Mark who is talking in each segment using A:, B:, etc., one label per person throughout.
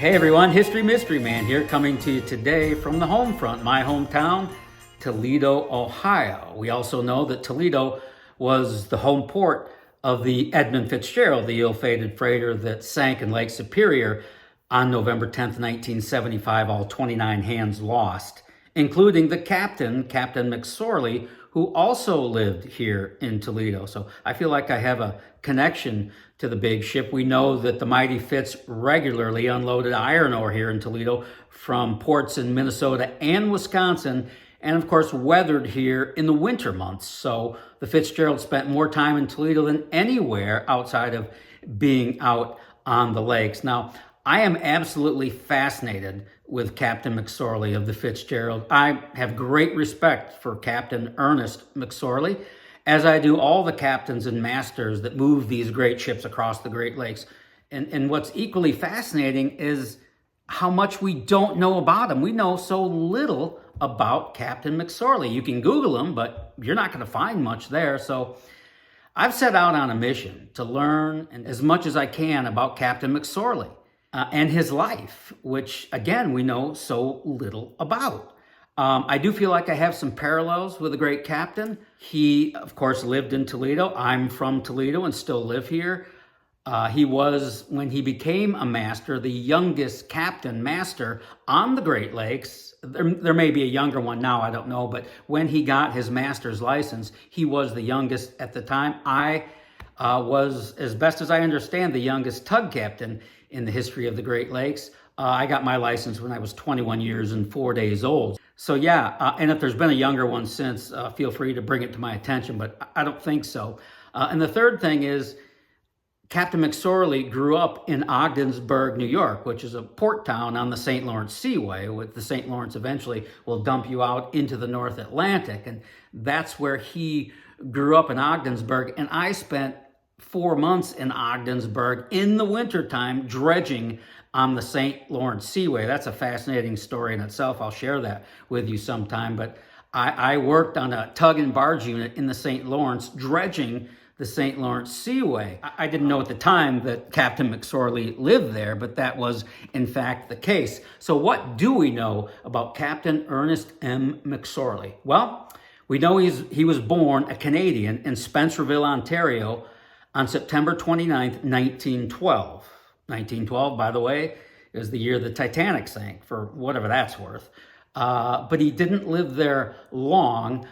A: Hey everyone, History Mystery Man here, coming to you today from the home front, my hometown, Toledo, Ohio. We also know that Toledo was the home port of the Edmund Fitzgerald, the ill-fated freighter that sank in Lake Superior on November 10th, 1975, all 29 hands lost, including the captain, Captain McSorley, who also lived here in Toledo. So I feel like I have a connection to the big ship. We know that the Mighty Fitz regularly unloaded iron ore here in Toledo from ports in Minnesota and Wisconsin, and of course weathered here in the winter months. So the Fitzgerald spent more time in Toledo than anywhere outside of being out on the lakes. Now, I am absolutely fascinated with Captain McSorley of the Fitzgerald. I have great respect for Captain Ernest McSorley, as I do all the captains and masters that move these great ships across the Great Lakes. And what's equally fascinating is how much we don't know about him. We know so little about Captain McSorley. You can Google him, but you're not going to find much there. So I've set out on a mission to learn as much as I can about Captain McSorley and his life, which, again, we know so little about. I do feel like I have some parallels with the great captain. He, of course, lived in Toledo. I'm from Toledo and still live here. He was, when he became a master, the youngest captain master on the Great Lakes. There may be a younger one now, I don't know, but when he got his master's license, he was the youngest at the time. I was, as best as I understand, the youngest tug captain in the history of the Great Lakes. I got my license when I was 21 years and 4 days old. So yeah, and if there's been a younger one since, feel free to bring it to my attention, but I don't think so. And the third thing is, Captain McSorley grew up in Ogdensburg, New York, which is a port town on the St. Lawrence Seaway. With the St. Lawrence eventually will dump you out into the North Atlantic, and that's where he grew up, in Ogdensburg. And I spent 4 months in Ogdensburg in the wintertime dredging on the St. Lawrence Seaway. That's a fascinating story in itself. I'll share that with you sometime. But I worked on a tug and barge unit in the St. Lawrence, dredging the St. Lawrence Seaway. I didn't know at the time that Captain McSorley lived there, but that was in fact the case. So what do we know about Captain Ernest M. McSorley? Well, we know he was born a Canadian in Spencerville, Ontario on September 29th, 1912. 1912, by the way, is the year the Titanic sank, for whatever that's worth. But he didn't live there long.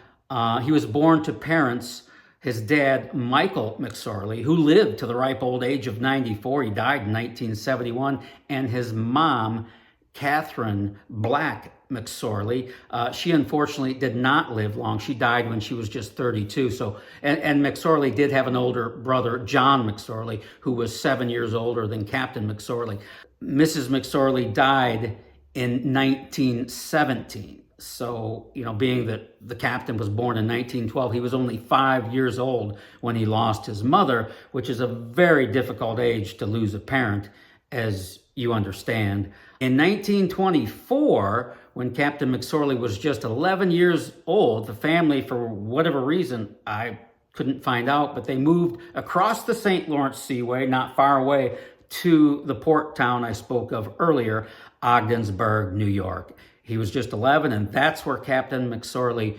A: He was born to parents, his dad, Michael McSorley, who lived to the ripe old age of 94. He died in 1971. And his mom, Catherine Black McSorley, she unfortunately did not live long. She died when she was just 32. So, and McSorley did have an older brother, John McSorley, who was 7 years older than Captain McSorley. Mrs. McSorley died in 1917. So, being that the captain was born in 1912, he was only 5 years old when he lost his mother, which is a very difficult age to lose a parent, as you understand. In 1924, when Captain McSorley was just 11 years old, the family, for whatever reason, I couldn't find out, but they moved across the St. Lawrence Seaway, not far away, to the port town I spoke of earlier, Ogdensburg, New York. He was just 11, and that's where Captain McSorley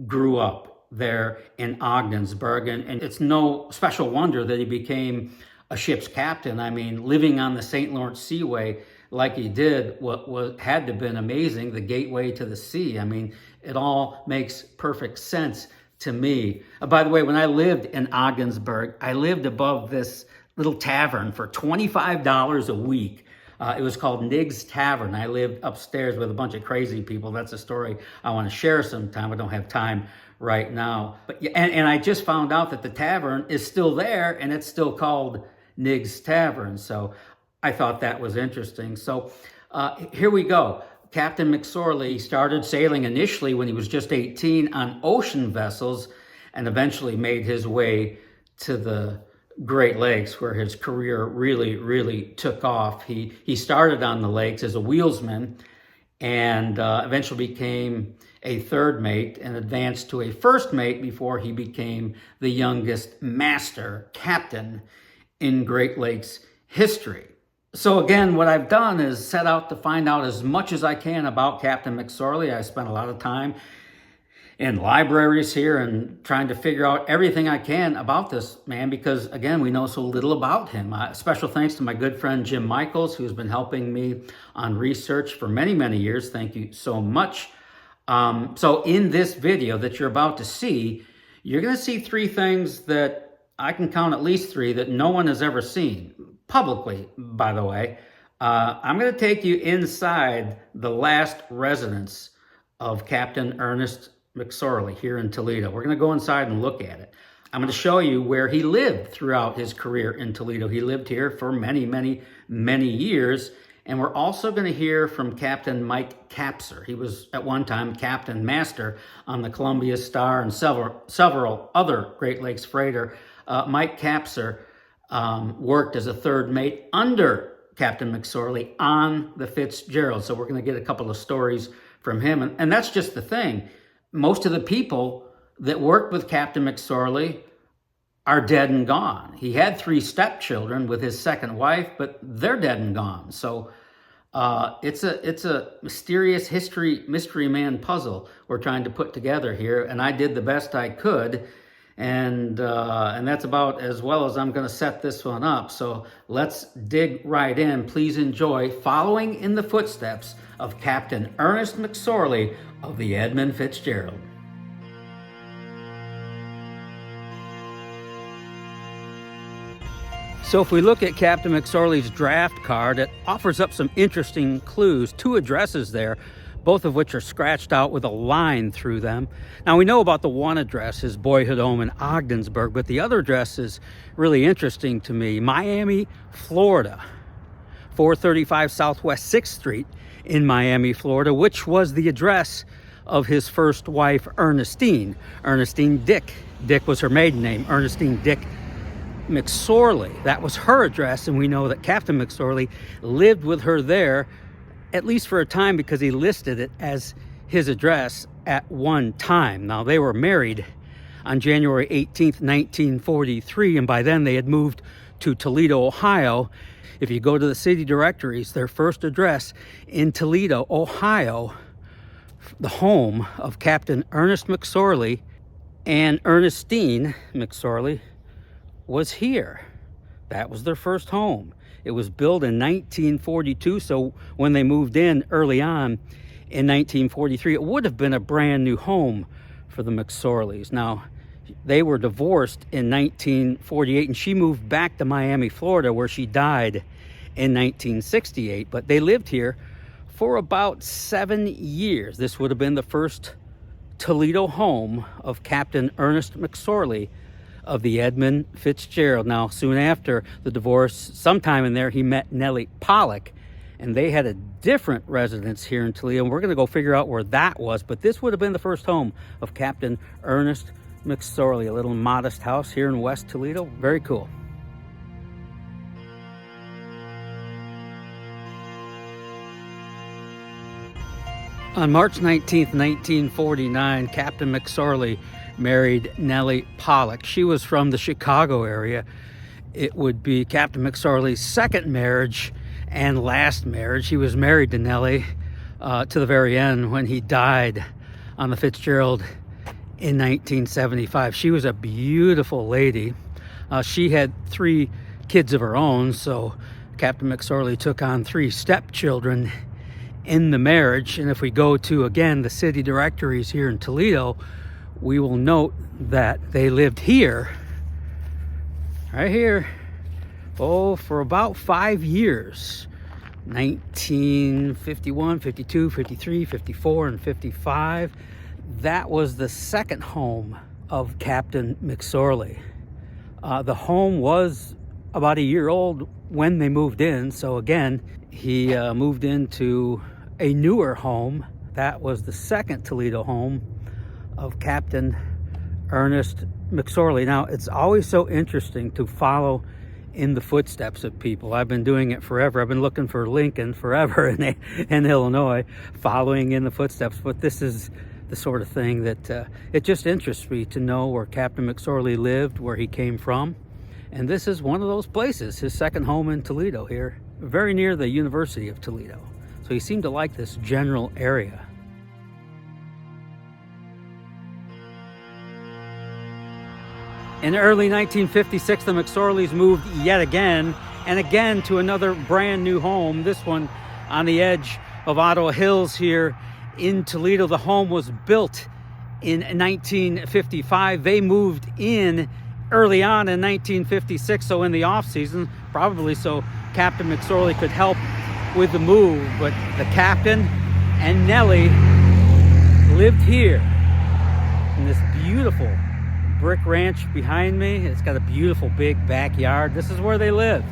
A: grew up, there in Ogdensburg. And it's no special wonder that he became a ship's captain. I mean, living on the St. Lawrence Seaway like he did, what had to have been amazing, the gateway to the sea. I mean, it all makes perfect sense to me. By the way, when I lived in Ogdensburg, I lived above this little tavern for $25 a week. It was called Nigg's Tavern. I lived upstairs with a bunch of crazy people. That's a story I want to share sometime. I don't have time right now. But and I just found out that the tavern is still there, and it's still called Nigg's Tavern. So I thought that was interesting. So here we go. Captain McSorley started sailing initially when he was just 18 on ocean vessels, and eventually made his way to the Great Lakes, where his career really took off. He started on the lakes as a wheelsman, and eventually became a third mate and advanced to a first mate before he became the youngest master captain in Great Lakes history. So again, what I've done is set out to find out as much as I can about Captain McSorley. I spent a lot of time in libraries here and trying to figure out everything I can about this man because, again, we know so little about him. Special thanks to my good friend Jim Michaels, who's been helping me on research for many, many years. Thank you so much. So in this video that you're about to see, you're going to see three things that I can count at least three that no one has ever seen. Publicly, by the way. I'm going to take you inside the last residence of Captain Ernest McSorley here in Toledo. We're going to go inside and look at it. I'm going to show you where he lived throughout his career in Toledo. He lived here for many, many, many years. And we're also going to hear from Captain Mike Capser. He was at one time Captain Master on the Columbia Star and several other Great Lakes freighter. Mike Capser worked as a third mate under Captain McSorley on the Fitzgerald. So we're going to get a couple of stories from him. And that's just the thing. Most of the people that worked with Captain McSorley are dead and gone. He had 3 stepchildren with his second wife, but they're dead and gone. So it's a mysterious mystery man puzzle we're trying to put together here. And I did the best I could. And that's about as well as I'm going to set this one up. So let's dig right in. Please enjoy following in the footsteps of Captain Ernest McSorley of the Edmund Fitzgerald. So if we look at Captain McSorley's draft card, it offers up some interesting clues. 2 addresses there, both of which are scratched out with a line through them. Now, we know about the one address, his boyhood home in Ogdensburg, but the other address is really interesting to me. Miami, Florida, 435 Southwest 6th Street in Miami, Florida, which was the address of his first wife, Ernestine Dick. Dick was her maiden name, Ernestine Dick McSorley. That was her address, and we know that Captain McSorley lived with her there, at least for a time, because he listed it as his address at one time. Now, they were married on January 18th, 1943, and by then they had moved to Toledo, Ohio. If you go to the city directories, their first address in Toledo, Ohio, the home of Captain Ernest McSorley and Ernestine McSorley, was here. That was their first home. It was built in 1942, so when they moved in early on in 1943, it would have been a brand new home for the McSorleys. Now, they were divorced in 1948, and she moved back to Miami, Florida, where she died in 1968. But they lived here for about 7 years. This would have been the first Toledo home of Captain Ernest McSorley of the Edmund Fitzgerald. Now, soon after the divorce, sometime in there, he met Nellie Pollock, and they had a different residence here in Toledo, and we're going to go figure out where that was. But this would have been the first home of Captain Ernest McSorley, a little modest house here in West Toledo. Very cool. On March 19th, 1949, Captain McSorley married Nellie Pollock. She was from the Chicago area. It would be Captain McSorley's second marriage and last marriage. He was married to Nellie to the very end when he died on the Fitzgerald in 1975. She was a beautiful lady. She had 3 kids of her own, so Captain McSorley took on 3 stepchildren in the marriage. And if we go to, again, the city directories here in Toledo, we will note that they lived here, right here, for about 5 years. 1951, 52, 53, 54, and 55. That was the second home of Captain McSorley. The home was about a year old when they moved in. So again, he moved into a newer home. That was the second Toledo home of Captain Ernest McSorley. Now, it's always so interesting to follow in the footsteps of people. I've been doing it forever. I've been looking for Lincoln forever in Illinois, following in the footsteps. But this is the sort of thing that it just interests me to know where Captain McSorley lived, where he came from. And this is one of those places, his second home in Toledo here very near the University of Toledo. So he seemed to like this general area. In early 1956, the McSorleys moved yet again and again to another brand new home, this one on the edge of Ottawa Hills here in Toledo. The home was built in 1955. They moved in early on in 1956, so in the off season, probably so Captain McSorley could help with the move. But the captain and Nellie lived here in this beautiful brick ranch behind me. It's got a beautiful big backyard. This is where they lived.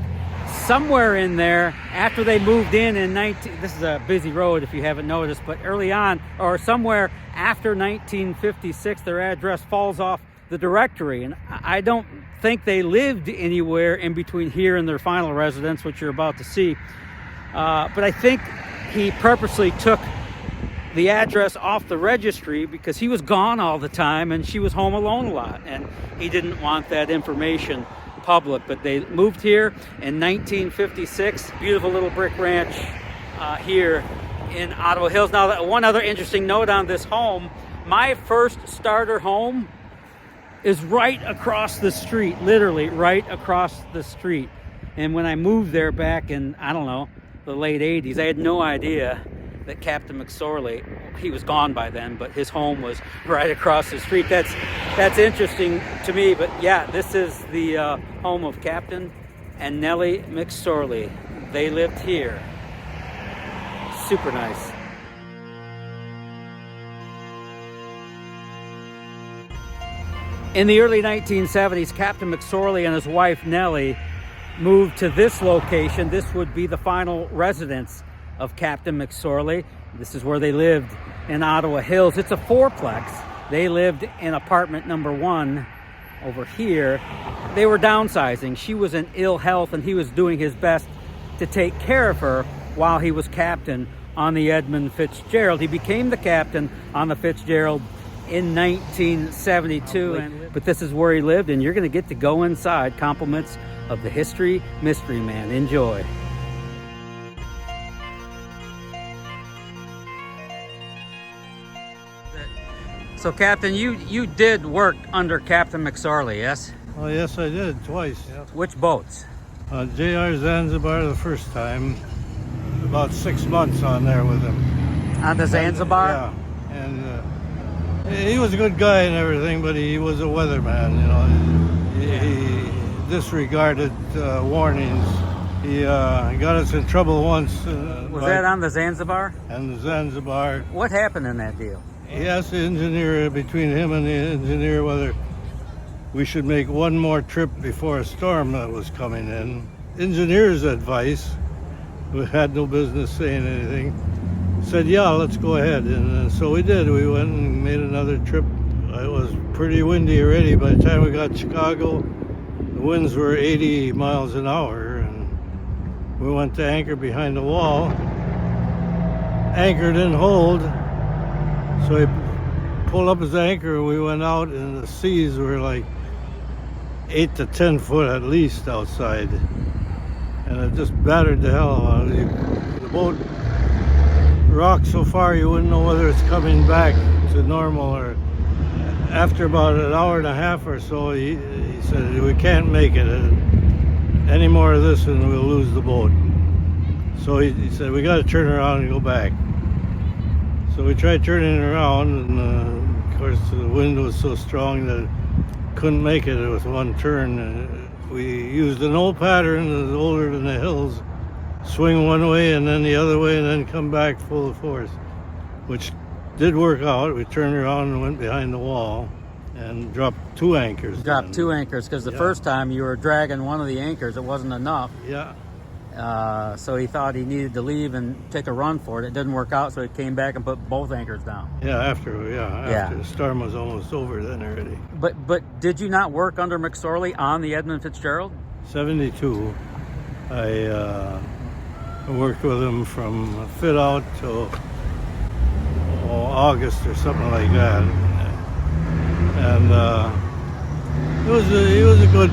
A: Somewhere in there, after they moved in this is a busy road if you haven't noticed, but early on, or somewhere after 1956, their address falls off the directory. And I don't think they lived anywhere in between here and their final residence, which you're about to see. But I think he purposely took the address off the registry because he was gone all the time and she was home alone a lot, and he didn't want that information public. But they moved here in 1956. Beautiful little brick ranch here in Ottawa Hills. Now, one other interesting note on this home, my first starter home is right across the street, literally right across the street. And when I moved there back in, I don't know, the late 80s, I had no idea that Captain McSorley, he was gone by then, but his home was right across the street. That's interesting to me. But yeah, this is the home of Captain and Nellie McSorley. They lived here. Super nice. In the early 1970s, Captain McSorley and his wife Nellie moved to this location. This would be the final residence of Captain McSorley. This is where they lived in Ottawa Hills. It's a fourplex. They lived in apartment number 1 over here. They were downsizing. She was in ill health and he was doing his best to take care of her while he was captain on the Edmund Fitzgerald. He became the captain on the Fitzgerald in 1972. But this is where he lived, and you're going to get to go inside. Compliments of the History Mystery Man. Enjoy. So, Captain, you did work under Captain McSorley, yes?
B: Oh, yes, I did, twice. Yep.
A: Which boats?
B: J.R. Zanzibar the first time, about 6 months on there with him.
A: On the Zanzibar?
B: Yeah, and he was a good guy and everything, but he was a weatherman, you know. He disregarded warnings. He got us in trouble once.
A: Was that on the Zanzibar?
B: And the Zanzibar.
A: What happened in that deal?
B: He asked the engineer, between him and the engineer, whether we should make one more trip before a storm that was coming in. Engineer's advice, we had no business saying anything, said, yeah, let's go ahead. And so we did. We went and made another trip. It was pretty windy already. By the time we got to Chicago, the winds were 80 miles an hour. And we went to anchor behind the wall. Anchor didn't hold. So he pulled up his anchor and we went out, and the seas were like 8 to 10 foot at least outside. And it just battered the hell out of you. The boat rocked so far you wouldn't know whether it's coming back to normal. Or after about an hour and a half or so, he said, we can't make it. Any more of this and we'll lose the boat. So he said, we got to turn around and go back. So we tried turning around, and of course the wind was so strong that it couldn't make it with one turn. We used an old pattern that's older than the hills, swing one way and then the other way and then come back full force, which did work out. We turned around and went behind the wall and dropped 2 anchors.
A: Dropped 2 anchors because the first time you were dragging one of the anchors, it wasn't enough.
B: Yeah.
A: So he thought he needed to leave and take a run for it. It didn't work out, so he came back and put both anchors down.
B: Yeah, after the storm was almost over then already.
A: But did you not work under McSorley on the Edmund Fitzgerald?
B: 72. I worked with him from fit out till August or something like that. And he was a good.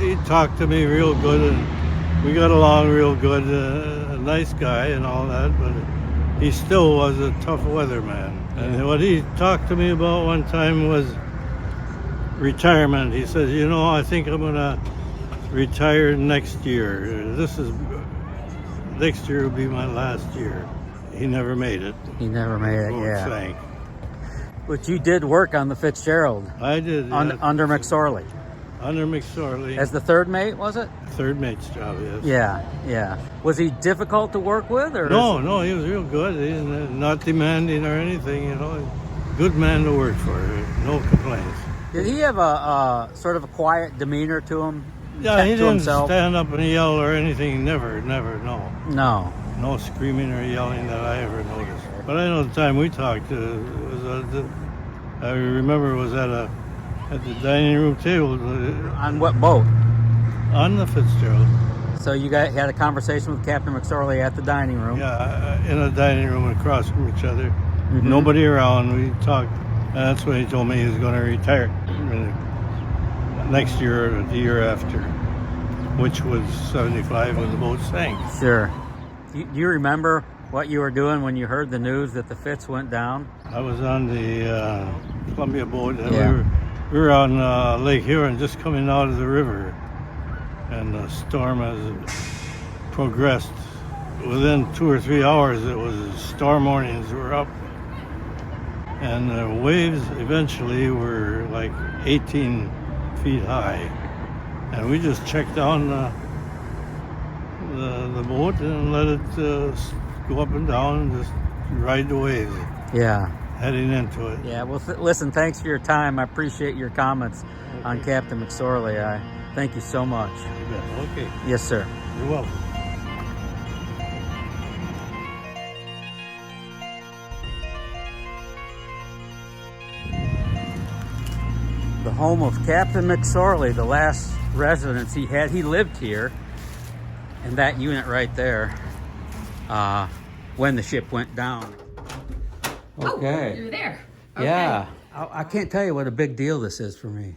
B: He talked to me real good, and we got along real good. A nice guy and all that, but he still was a tough weatherman. And what he talked to me about one time was retirement. He said, you know, I think I'm gonna retire next year. Next year will be my last year. He never made it.
A: He never made it,
B: Boat
A: yeah.
B: sank.
A: But you did work on the Fitzgerald.
B: I did.
A: Under McSorley.
B: Under McSorley.
A: As the third mate, was it?
B: Third mate's job, yes.
A: Yeah. Was he difficult to work with? Or
B: No, he was real good. He's not demanding or anything, you know. Good man to work for. No complaints.
A: Did he have a sort of a quiet demeanor to him?
B: Yeah, he
A: to
B: didn't
A: himself?
B: stand up and yell or anything. Never, no.
A: No.
B: No screaming or yelling that I ever noticed. But I know the time we talked, I remember it was at the dining room table
A: On what boat?
B: on the Fitzgerald.
A: So you guys had a conversation with Captain McSorley at the dining room.
B: Yeah, in a dining room across from each other.
A: Mhm.
B: Nobody around. We talked. And that's when he told me he was going to retire next year or the year after, which was 75 when the boat sank.
A: Sure. Do you remember what you were doing when you heard the news that the Fitz went down?
B: I was on the Columbia boat, and
A: Yeah.
B: we were on Lake Huron, just coming out of the river, and the storm has progressed. Within 2 or 3 hours, it was storm warnings were up, and the waves eventually were like 18 feet high, and we just checked down the boat and let it go up and down and just ride the waves
A: Yeah.
B: heading into it.
A: Yeah. Well, listen, thanks for your time. I appreciate your comments on Captain McSorley. I thank you so much.
B: You bet. Okay,
A: Yes, sir.
B: you're welcome.
A: The home of Captain McSorley, the last residence he had. He lived here in that unit right there when the ship went down. Okay.
C: Oh, you're there. Okay.
A: Yeah. I can't tell you what a big deal this is for me.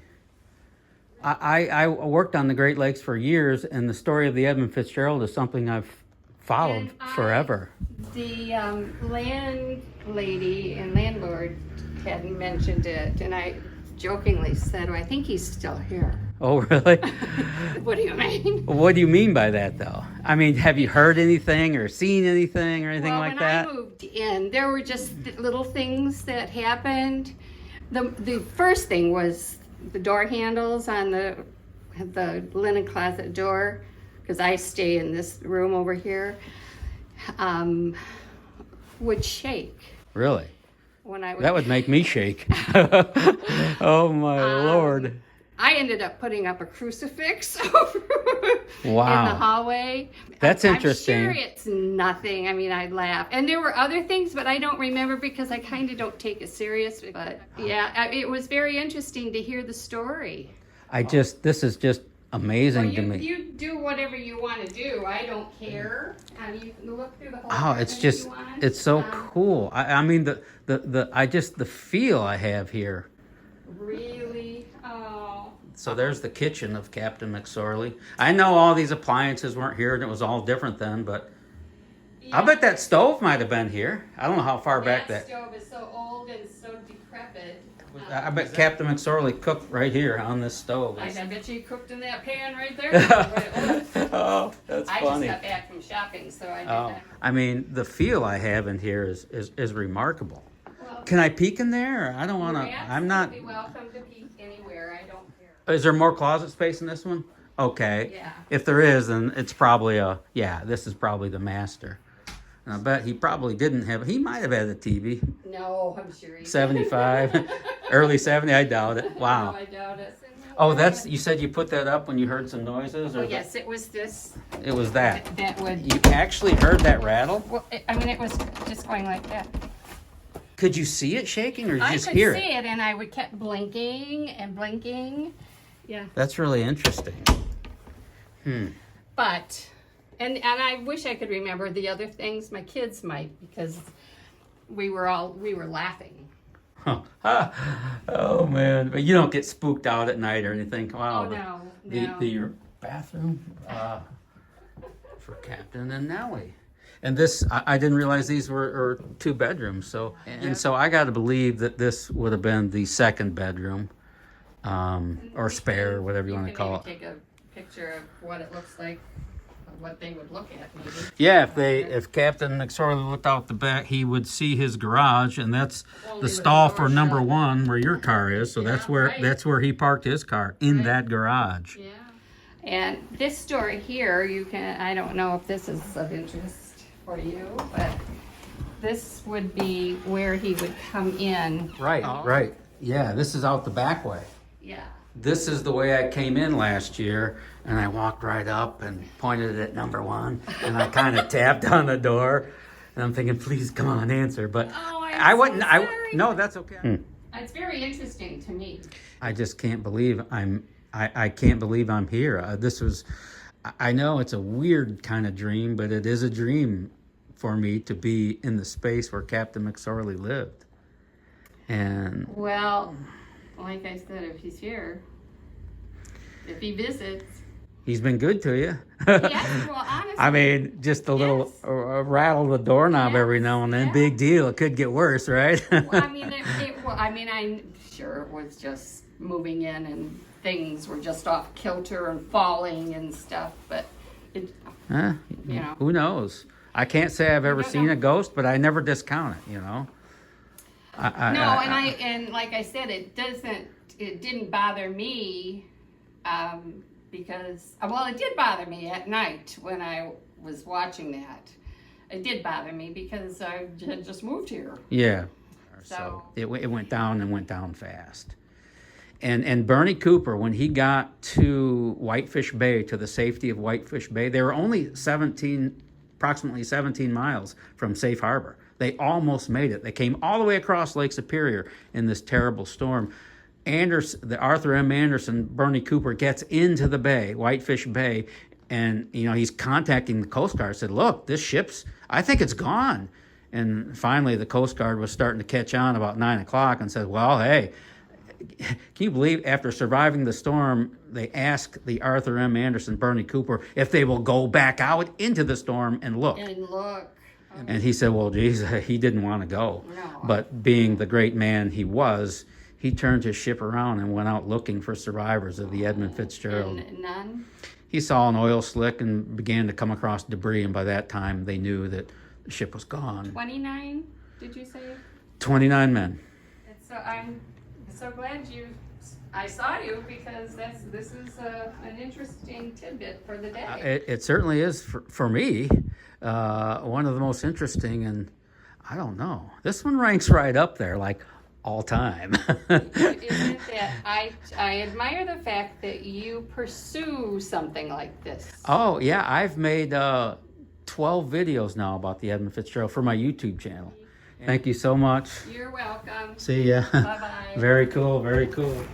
A: I worked on the Great Lakes for years, and the story of the Edmund Fitzgerald is something I've followed forever.
C: The landlady and landlord had mentioned it, and I jokingly said, "Oh, I think he's still here."
A: Oh, really?
C: What do you mean?
A: What do you mean by that, though? I mean, have you heard anything or seen anything or anything
C: Well,
A: like
C: when
A: that?
C: I moved in, there were just little things that happened. The first thing was the door handles on the linen closet door, because I stay in this room over here, would shake
A: Really?
C: when I would.
A: That would make me shake. Oh, my Lord.
C: I ended up putting up a crucifix over in the
A: Wow.
C: hallway.
A: That's interesting.
C: I'm sure it's nothing. I mean, I laugh. And there were other things, but I don't remember because I kind of don't take it serious. But yeah, it was very interesting to hear the story.
A: This is just amazing
C: Well,
A: to me.
C: you do whatever you want to do. I don't care. And you can look through the whole
A: Oh,
C: thing
A: it's
C: if
A: just,
C: you want.
A: it's so cool. I mean, the feel I have here.
C: Really? Oh.
A: So there's the kitchen of Captain McSorley. I know all these appliances weren't here and it was all different then, but I bet that stove might have been here. I don't know how far back that.
C: stove is so old and so decrepit.
A: I bet Captain McSorley cooked right here on this stove.
C: I bet you cooked in that pan right there.
A: Oh, that's
C: I
A: funny.
C: just got back from shopping, so I did
A: Oh,
C: that.
A: I mean, the feel I have in here is remarkable.
C: Well,
A: Can I peek in there? I don't want to.
C: you're
A: I'm not.
C: absolutely welcome to peek anywhere. I don't care.
A: Is there more closet space in this one? Okay.
C: Yeah.
A: If there is, then it's probably this is probably the master. And I bet he probably didn't have, he might have had a TV.
C: No, I'm sure he
A: 75, early 70, I doubt it.
C: No,
A: Wow.
C: I doubt it.
A: Oh, you said you put that up when you heard some noises?
C: Oh,
A: Or
C: yes, it was this.
A: It was that.
C: That would.
A: You actually heard that rattle?
C: Well, I mean, it was just going like that.
A: Could you see it shaking or did you
C: I
A: just
C: could
A: hear
C: see
A: it?
C: it, and I would kept blinking and blinking. Yeah.
A: That's really interesting.
C: But, and I wish I could remember the other things. My kids might, because we were laughing.
A: Huh. Oh, man. But you don't get spooked out at night or anything. Wow.
C: Oh, no.
A: The bathroom, for Captain and Nellie. And this, I didn't realize these were 2 bedrooms. So, and so I got to believe that this would have been the 2nd bedroom, or spare, whatever you want to call it.
C: Take a picture of what it looks like, of what they would look at, maybe.
A: Yeah, if Captain McSorley looked out the back, he would see his garage, and that's the stall for number 1 where your car is. So
C: Yeah,
A: that's where he parked his car, in
C: Right.
A: that garage.
C: Yeah. And this story here, I don't know if this is of interest for you, but this would be where he would come in.
A: Right, right. Yeah, this is out the back way.
C: Yeah.
A: This is the way I came in last year, and I walked right up and pointed at number 1, and I kind of tapped on the door, and I'm thinking, please come on, answer. But I wouldn't.
C: so sorry.
A: No, that's okay.
C: It's very interesting to me.
A: I just can't believe I can't believe I'm here. This was. I know it's a weird kind of dream, but it is a dream for me to be in the space where Captain McSorley lived. And
C: Well, like I said, if he's here, if he visits,
A: he's been good to you.
C: yes, well, honestly.
A: I mean, just a little
C: Yes.
A: rattle the doorknob
C: Yes,
A: every now and then.
C: yeah.
A: Big deal. It could get worse, right?
C: Well, I'm sure it was just moving in and things were just off kilter and falling and stuff, but it,
A: Huh?
C: you know.
A: Who knows? I can't say I've ever
C: don't
A: seen
C: know.
A: a ghost, but I never discount it.
C: And like I said, it didn't bother me, because, well, it did bother me at night when I was watching that. It did bother me because I had just moved here.
A: Yeah. So it went down and went down fast. And Bernie Cooper, when he got to Whitefish Bay, to the safety of Whitefish Bay, they were only approximately 17 miles from Safe Harbor. They almost made it. They came all the way across Lake Superior in this terrible storm. The Arthur M. Anderson, Bernie Cooper, gets into the bay, Whitefish Bay, and he's contacting the Coast Guard. Said, "Look, this ship's, I think it's gone." And finally, the Coast Guard was starting to catch on about 9 o'clock and said, "Well, hey, can you believe after surviving the storm, they asked the Arthur M. Anderson, Bernie Cooper, if they will go back out into the storm and look?"
C: And look.
A: And he said, well, geez, he didn't want to go.
C: No.
A: But being the great man he was, he turned his ship around and went out looking for survivors of the Edmund Fitzgerald.
C: And none?
A: He saw an oil slick and began to come across debris, and by that time they knew that the ship was gone.
C: 29, did you say?
A: 29 men.
C: So I'm so glad I saw you, because this is an interesting tidbit for the day.
A: It certainly is for me. One of the most interesting, and I don't know. This one ranks right up there, like all time.
C: Isn't that I admire the fact that you pursue something like this.
A: Oh, yeah. I've made 12 videos now about the Edmund Fitzgerald for my YouTube channel. Thank you so much.
C: You're welcome.
A: See ya.
C: Bye-bye.
A: Very cool, very cool.